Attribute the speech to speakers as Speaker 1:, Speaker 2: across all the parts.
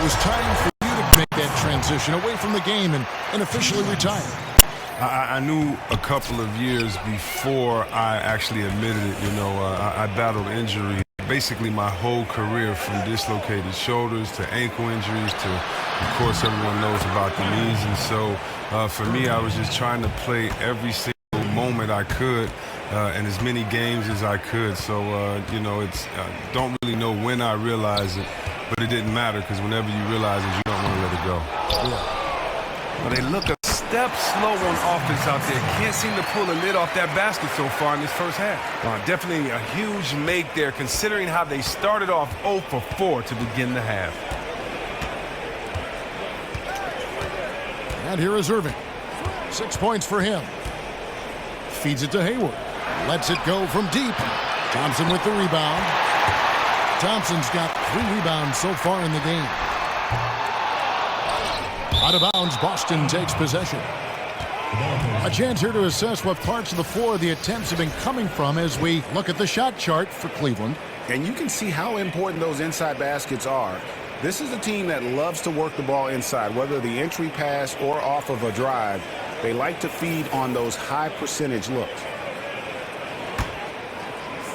Speaker 1: was time for you to make that transition away from the game and officially retire.
Speaker 2: I knew a couple of years before I actually admitted it. I battled injury basically my whole career, from dislocated shoulders to ankle injuries to, of course, everyone knows about the knees. And so for me, I was just trying to play every single moment I could and as many games as I could. So, don't really know when I realized it, but it didn't matter, because whenever you realize it, you don't want to let it go.
Speaker 3: Yeah. Well, they look a step slow on offense out there. Can't seem to pull the lid off that basket so far in this first half. Definitely a huge make there, considering how they started off 0 for 4 to begin the half.
Speaker 1: And here is Irving. 6 points for him. Feeds it to Hayward. Lets it go from deep. Thompson with the rebound. Thompson's got 3 rebounds so far in the game. Out of bounds, Boston takes possession. A chance here to assess what parts of the floor the attempts have been coming from as we look at the shot chart for Cleveland.
Speaker 4: And you can see how important those inside baskets are. This is a team that loves to work the ball inside, whether the entry pass or off of a drive. They like to feed on those high percentage looks.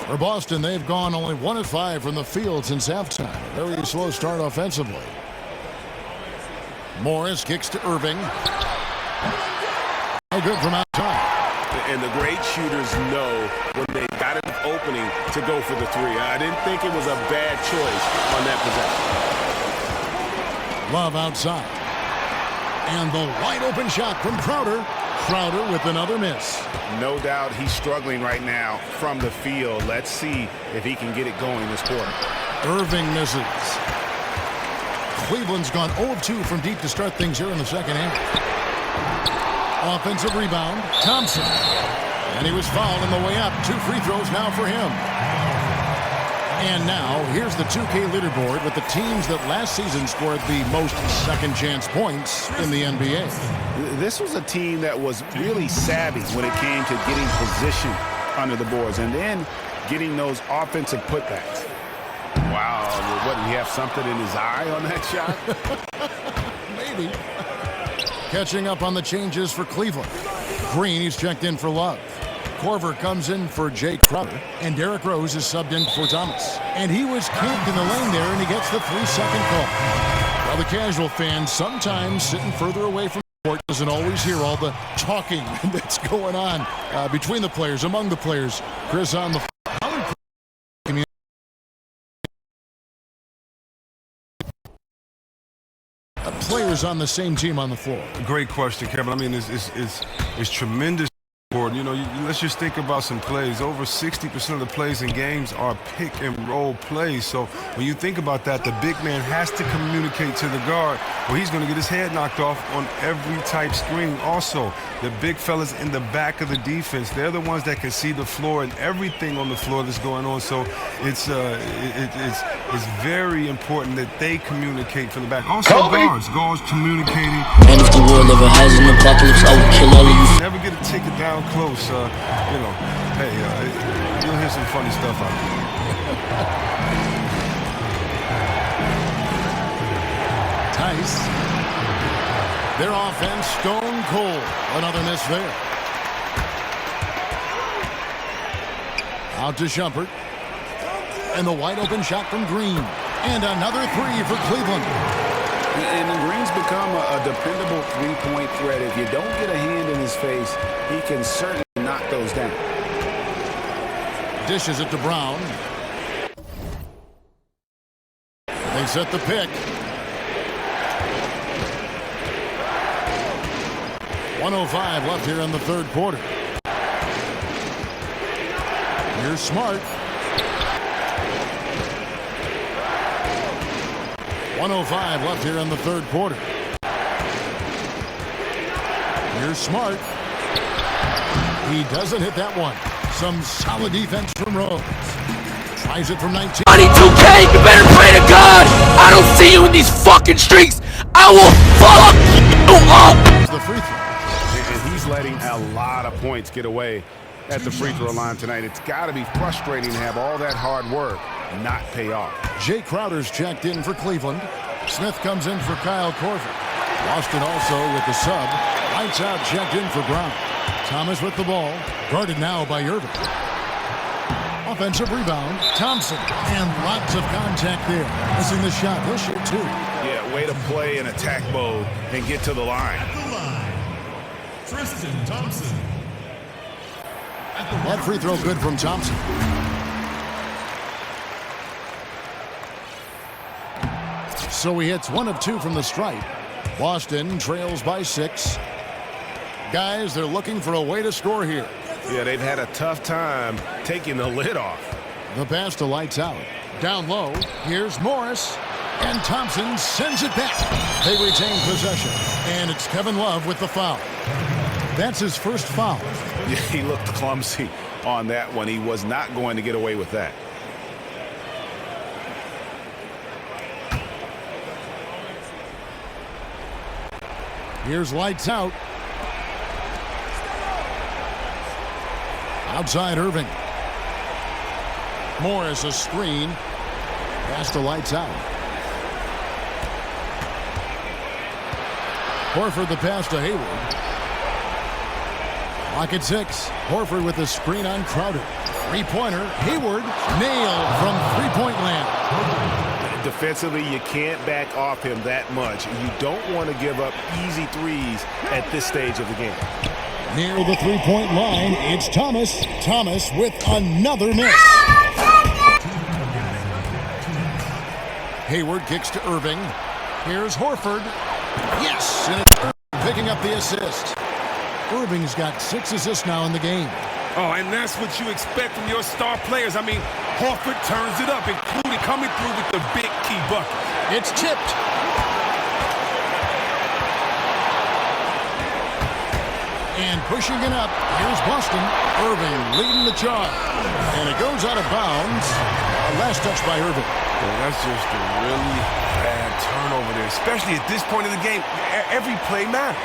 Speaker 1: For Boston, they've gone only 1 of 5 from the field since halftime. A very slow start offensively. Morris kicks to Irving. No good from outside.
Speaker 4: And the great shooters know when they got an opening to go for the 3. I didn't think it was a bad choice on that possession.
Speaker 1: Love outside. And the wide open shot from Crowder. Crowder with another miss.
Speaker 4: No doubt he's struggling right now from the field. Let's see if he can get it going this quarter.
Speaker 1: Irving misses. Cleveland's gone 0 of 2 from deep to start things here in the second half. Offensive rebound, Thompson. And he was fouled on the way up. 2 free throws now for him. And now, here's the 2K leaderboard with the teams that last season scored the most second chance points in the NBA.
Speaker 4: This was a team that was really savvy when it came to getting position under the boards and then getting those offensive putbacks. Wow, what, did he have something in his eye on that shot?
Speaker 1: Maybe. Catching up on the changes for Cleveland. Green, he's checked in for Love. Korver comes in for Jay Crowder, and Derrick Rose is subbed in for Thomas. And he was camped in the lane there, and he gets the 3-second call. Well, the casual fan, sometimes sitting further away from the court, doesn't always hear all the talking that's going on between the players, among the players. Chris on the players on the same team on the floor.
Speaker 2: Great question, Kevin. I mean, it's tremendous. Let's just think about some plays. Over 60% of the plays in games are pick and roll plays. So when you think about that, the big man has to communicate to the guard, or he's going to get his head knocked off on every type screen. Also, the big fellas in the back of the defense, they're the ones that can see the floor and everything on the floor that's going on. So it's very important that they communicate from the back. Also, guards communicating.
Speaker 5: And if the world ever has an apocalypse, I will kill all of you.
Speaker 2: Never get a ticket down close. Hey, you'll hear some funny stuff out there.
Speaker 1: Tice. Their offense stone cold. Another miss there. Out to Shumpert. And the wide open shot from Green. And another 3 for Cleveland.
Speaker 4: And Green's become a dependable 3-point threat. If you don't get a hand in his face, he can certainly knock those down.
Speaker 1: Dishes it to Brown. They set the pick. 1:05 left here in the third quarter. Here's Smart. 1:05 left here in the third quarter. Here's Smart. He doesn't hit that one. Some solid defense from Rose. Tries it from 19.
Speaker 5: 22K, you better pray to God I don't see you in these fucking streets. I will fuck you up.
Speaker 1: The free throw.
Speaker 4: And he's letting a lot of points get away at the free throw line tonight. It's got to be frustrating to have all that hard work not pay off.
Speaker 1: Jay Crowder's checked in for Cleveland. Smith comes in for Kyle Korver. Boston also with the sub. Lights out, checked in for Brown. Thomas with the ball. Guarded now by Irving. Offensive rebound. Thompson. And lots of contact there. Missing the shot. He'll shoot two.
Speaker 4: Yeah, way to play in attack mode and get to the line.
Speaker 6: At the line, Tristan Thompson.
Speaker 1: That free throw good from Thompson. So he hits 1 of 2 from the stripe. Boston trails by 6. Guys, they're looking for a way to score here.
Speaker 4: Yeah, they've had a tough time taking the lid off.
Speaker 1: The pass to Lights out. Down low, here's Morris. And Thompson sends it back. They retain possession. And it's Kevin Love with the foul. That's his first foul.
Speaker 4: Yeah, he looked clumsy on that one. He was not going to get away with that.
Speaker 1: Here's Lights out. Outside Irving. Morris a screen. Pass to Lights out. Horford the pass to Hayward. Clock at 6. Horford with the screen on Crowder. Three-pointer. Hayward nailed from three-point land.
Speaker 4: Defensively, you can't back off him that much. You don't want to give up easy threes at this stage of the game.
Speaker 1: Near the three-point line, it's Thomas. Thomas with another miss. Hayward kicks to Irving. Here's Horford. Yes, and it's Irving picking up the assist. Irving's got 6 assists now in the game.
Speaker 3: Oh, and that's what you expect from your star players. I mean, Horford turns it up, including coming through with the big key bucket.
Speaker 1: It's tipped. And pushing it up, here's Boston. Irving leading the charge. And it goes out of bounds. Last touch by Irving.
Speaker 3: Well, that's just a really bad turnover there, especially at this point in the game. Every play matters.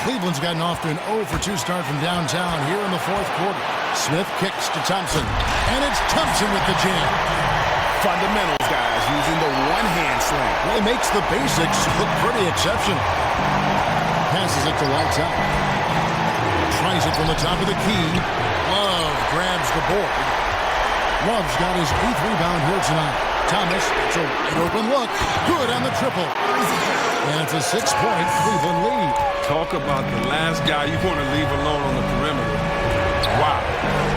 Speaker 1: Cleveland's gotten off to an 0 for 2 start from downtown here in the fourth quarter. Smith kicks to Thompson. And it's Thompson with the jam.
Speaker 4: Fundamentals, guys, using the one-hand slam.
Speaker 1: Well, he makes the basics look pretty exceptional. Passes it to Lights out. Tries it from the top of the key. Love grabs the board. Love's got his 8th rebound here tonight. Thomas, it's a wide open look. Good on the triple. And it's a 6-point Cleveland lead.
Speaker 3: Talk about the last guy you want to leave alone on the perimeter. Wow.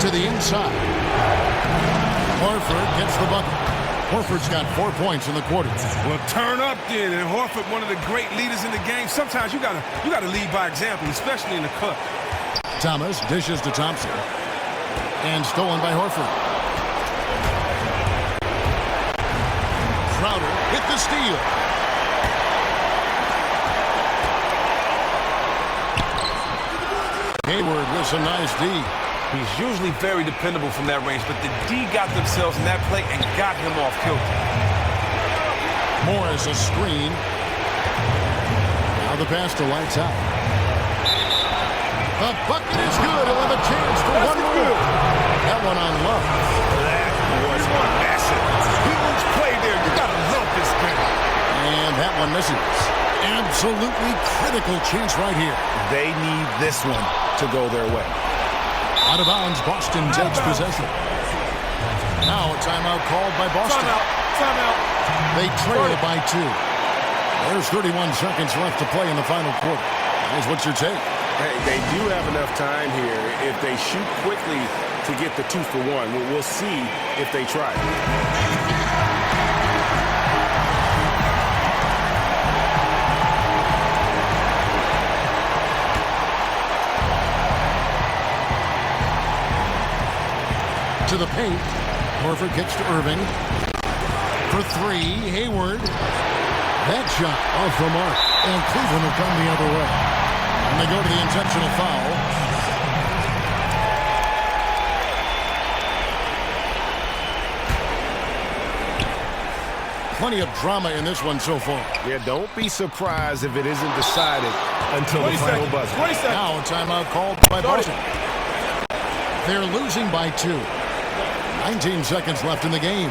Speaker 1: To the inside. Horford gets the bucket. Horford's got 4 points in the quarter.
Speaker 3: Well, turn up then. And Horford, one of the great leaders in the game. Sometimes you gotta lead by example, especially in the cut.
Speaker 1: Thomas dishes to Thompson. And stolen by Horford. Crowder hit the steal. Hayward with some nice D.
Speaker 3: He's usually very dependable from that range, but the D got themselves in that play and got him off kilter.
Speaker 1: Morris a screen. Now the pass to Lights out. The bucket is good. He'll have a chance for one more. That one on Love.
Speaker 4: That was massive.
Speaker 3: Huge play there. You gotta love this game.
Speaker 1: And that one misses. Absolutely critical chance right here.
Speaker 4: They need this one to go their way.
Speaker 1: Out of bounds, Boston takes possession. Now a timeout called by Boston.
Speaker 3: Timeout.
Speaker 1: They trail it by 2. There's 31 seconds left to play in the final quarter. Guys, what's your take?
Speaker 4: Hey, they do have enough time here if they shoot quickly to get the 2 for 1. We'll see if they try.
Speaker 1: To the paint. Horford kicks to Irving. For 3, Hayward. That shot off the mark. And Cleveland will come the other way. And they go to the intentional foul. Plenty of drama in this one so far.
Speaker 4: Yeah, don't be surprised if it isn't decided until the final buzzer.
Speaker 1: Now a timeout called by Boston. They're losing by 2. 19 seconds left in the game.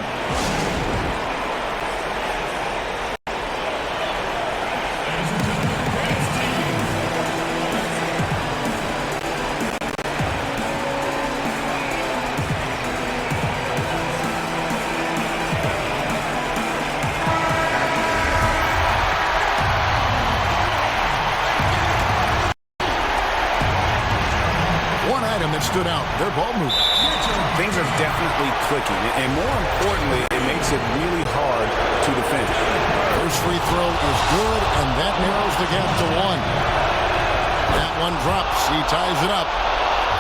Speaker 1: stood out. They're ball moving.
Speaker 4: Things are definitely clicking, and more importantly, it makes it really hard to defend.
Speaker 1: First free throw is good, and that narrows the gap to 1. That one drops. He ties it up.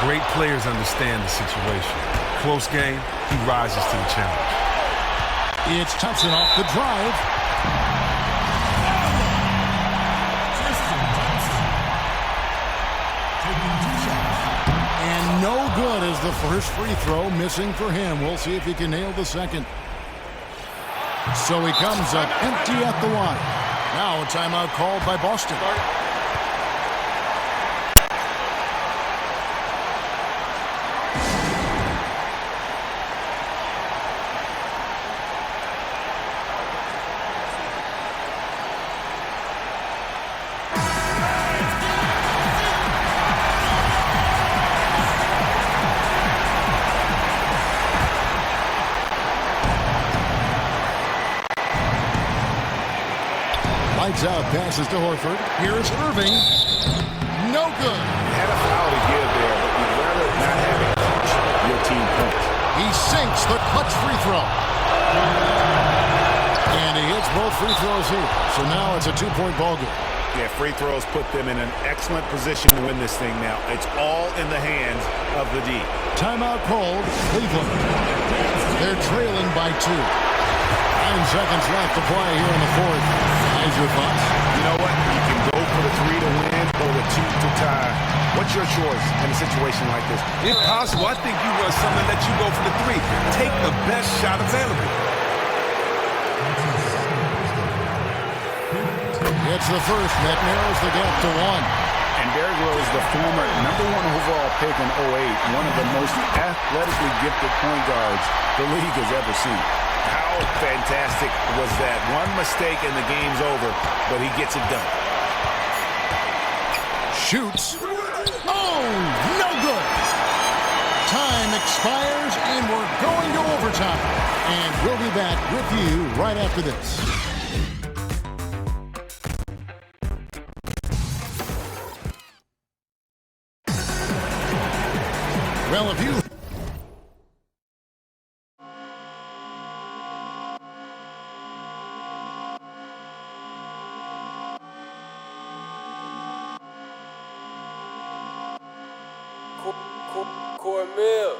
Speaker 3: Great players understand the situation. Close game, he rises to the challenge.
Speaker 1: It's Thompson off the drive.
Speaker 6: Tristan Thompson. Taking 2 shots.
Speaker 1: And no good as the first free throw, missing for him. We'll see if he can nail the second. So he comes up empty at the line. Now a timeout called by Boston. Lights out, passes to Horford. Here's Irving. No good.
Speaker 4: Had a foul to give there, but you'd rather not have it cost your team points.
Speaker 1: He sinks the clutch free throw. And he hits both free throws here. So now it's a 2-point ball game.
Speaker 4: Yeah, free throws put them in an excellent position to win this thing now. It's all in the hands of the D.
Speaker 1: Timeout called, Cleveland. They're trailing by 2. 9 seconds left to play here in the fourth. Guys, your thoughts?
Speaker 4: You know what? You can go for the 3 to win or the 2 to tie. What's your choice in a situation like this?
Speaker 3: If possible, I think you run something that you go for the 3. Take the best shot available.
Speaker 1: It's the first that narrows the gap to 1.
Speaker 4: And Derrick Rose, the former #1 overall pick in 2008, one of the most athletically gifted point guards the league has ever seen. How fantastic was that? One mistake and the game's over, but he gets it done.
Speaker 1: Shoots. Oh, no good. Time expires, and we're going to overtime. And we'll be back with you right after this. Well, if you...
Speaker 7: Cornmeal.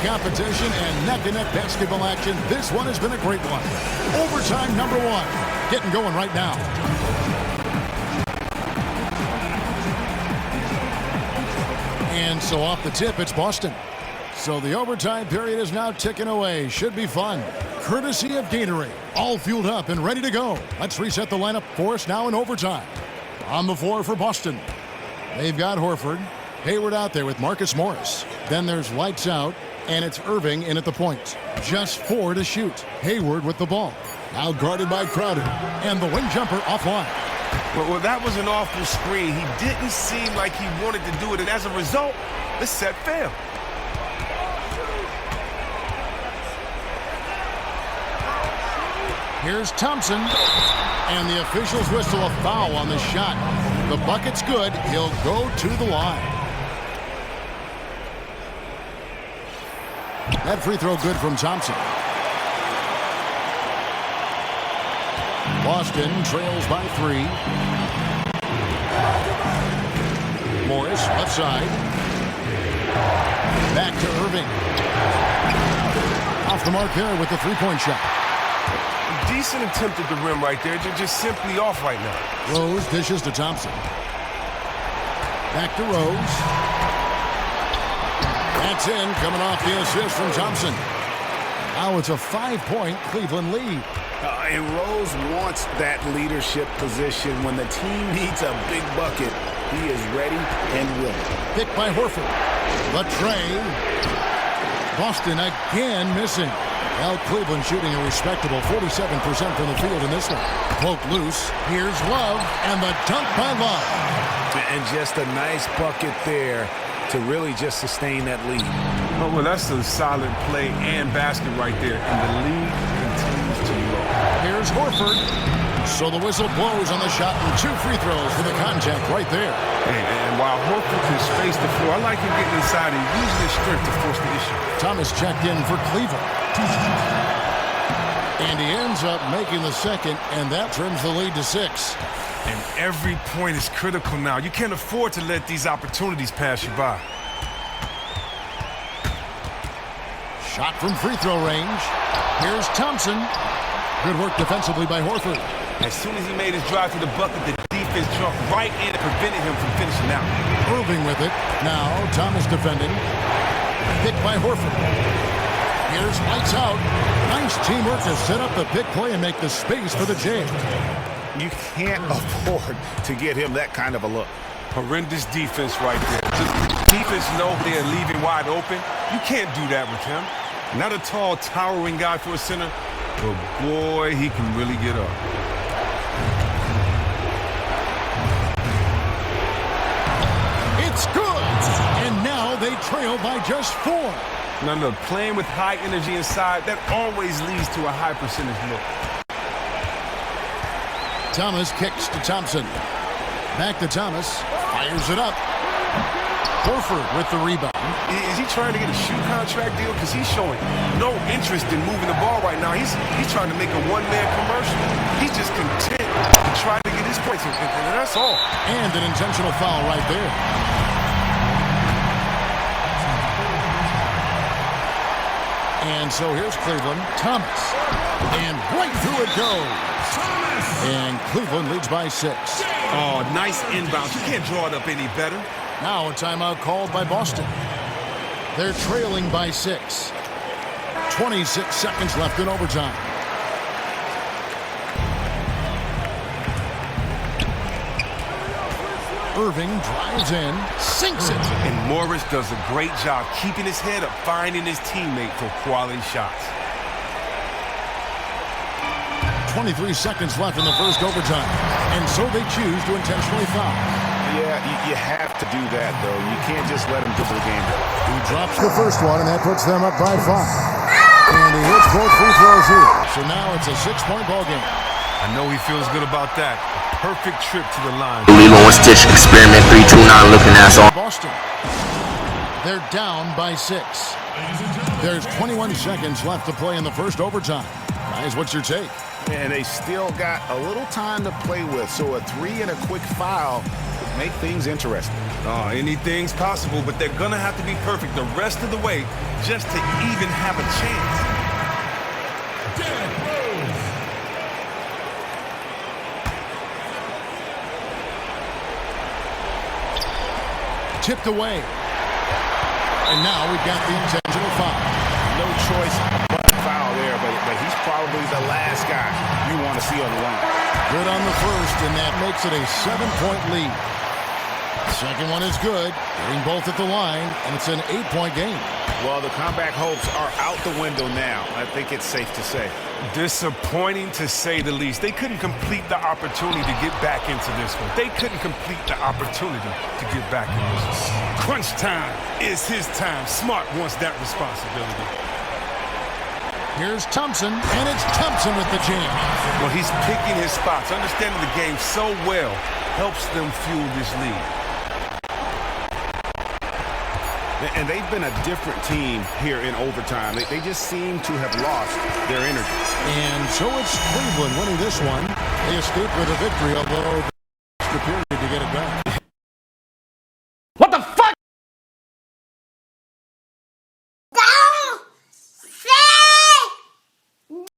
Speaker 1: Competition and neck-to-neck basketball action. This one has been a great one. Overtime number 1. Getting going right now. And so off the tip, it's Boston. So the overtime period is now ticking away. Should be fun. Courtesy of Gatorade. All fueled up and ready to go. Let's reset the lineup for us now in overtime. On the floor for Boston, they've got Horford. Hayward out there with Marcus Morris. Then there's lights out, and it's Irving in at the point. Just 4 to shoot. Hayward with the ball. Now guarded by Crowder. And the wing jumper offline.
Speaker 3: Well, that was an awful screen. He didn't seem like he wanted to do it, and as a result, the set failed.
Speaker 1: Here's Thompson. And the officials whistle a foul on the shot. The bucket's good. He'll go to the line. That free throw good from Thompson. Boston trails by 3. Morris left side. Back to Irving. Off the mark there with the three-point shot.
Speaker 3: Decent attempt at the rim right there. Just simply off right now.
Speaker 1: Rose dishes to Thompson. Back to Rose. That's in, coming off the assist from Thompson. Now it's a 5-point Cleveland lead.
Speaker 4: And Rose wants that leadership position. When the team needs a big bucket, he is ready and willing.
Speaker 1: Picked by Horford. The tray. Boston again missing. Well, Cleveland shooting a respectable 47% from the field in this one. Poke loose. Here's Love, and the dunk by Love.
Speaker 4: And just a nice bucket there to really just sustain that lead.
Speaker 3: Oh, well, that's a solid play and basket right there. And the lead continues to grow.
Speaker 1: Here's Horford. So the whistle blows on the shot and 2 free throws for the contact right there.
Speaker 3: And while Horford can space the floor, I like him getting inside and using his strength to force the issue.
Speaker 1: Thomas checked in for Cleveland. And he ends up making the second, and that trims the lead to 6.
Speaker 3: And every point is critical now. You can't afford to let these opportunities pass you by.
Speaker 1: Shot from free throw range. Here's Thompson. Good work defensively by Horford.
Speaker 3: As soon as he made his drive to the bucket, the defense jumped right in and prevented him from finishing out.
Speaker 1: Irving with it. Now Thomas defending. Picked by Horford. Here's lights out. Nice teamwork to set up the pick play and make the space for the Jazz.
Speaker 4: You can't afford to get him that kind of a look.
Speaker 3: Horrendous defense right there. Just defense know they're leaving wide open. You can't do that with him. Not a tall, towering guy for a center, but boy, he can really get up.
Speaker 1: It's good! And now they trail by just 4.
Speaker 3: Now look, playing with high energy inside, that always leads to a high percentage look.
Speaker 1: Thomas kicks to Thompson. Back to Thomas. Fires it up. Horford with the rebound.
Speaker 3: Is he trying to get a shoe contract deal? Because he's showing no interest in moving the ball right now. He's trying to make a one-man commercial. He's just content to try to get his points, and that's all.
Speaker 1: And an intentional foul right there. And so here's Cleveland. Thomas. And right through it goes. And Cleveland leads by 6.
Speaker 3: Oh, nice inbound. You can't draw it up any better.
Speaker 1: Now a timeout called by Boston. They're trailing by 6. 26 seconds left in overtime. Irving drives in, sinks it.
Speaker 3: And Morris does a great job keeping his head up, finding his teammate for quality shots.
Speaker 1: 23 seconds left in the first overtime. And so they choose to intentionally foul.
Speaker 4: Yeah, you have to do that, though. You can't just let him dribble the game.
Speaker 1: He drops the first one, and that puts them up by 5. And he hits both free throws here. So now it's a 6-point ball game.
Speaker 3: I know he feels good about that. A perfect trip to the line.
Speaker 5: Lilo and Stitch experiment 329 looking ass off.
Speaker 1: Boston. They're down by 6. There's 21 seconds left to play in the first overtime. Guys, what's your take?
Speaker 4: And they still got a little time to play with, so a 3 and a quick foul would make things interesting.
Speaker 3: Oh, anything's possible, but they're going to have to be perfect the rest of the way just to even have a chance.
Speaker 1: Tipped away. And now we've got the intentional foul.
Speaker 4: No choice but foul there, but he's probably the last guy you want to see on the line.
Speaker 1: Good on the first, and that makes it a 7-point lead. Second one is good, getting both at the line, and it's an 8-point game.
Speaker 4: Well, the comeback hopes are out the window now. I think it's safe to say.
Speaker 3: Disappointing to say the least. They couldn't complete the opportunity to get back into this one. They couldn't complete the opportunity to get back in this one. Crunch time is his time. Smart wants that responsibility.
Speaker 1: Here's Thompson, and it's Thompson with the jam.
Speaker 3: Well, he's picking his spots. Understanding the game so well helps them fuel this lead.
Speaker 4: And they've been a different team here in overtime. They just seem to have lost their energy.
Speaker 1: And so it's Cleveland winning this one. They escape with a victory, although the period to get it back.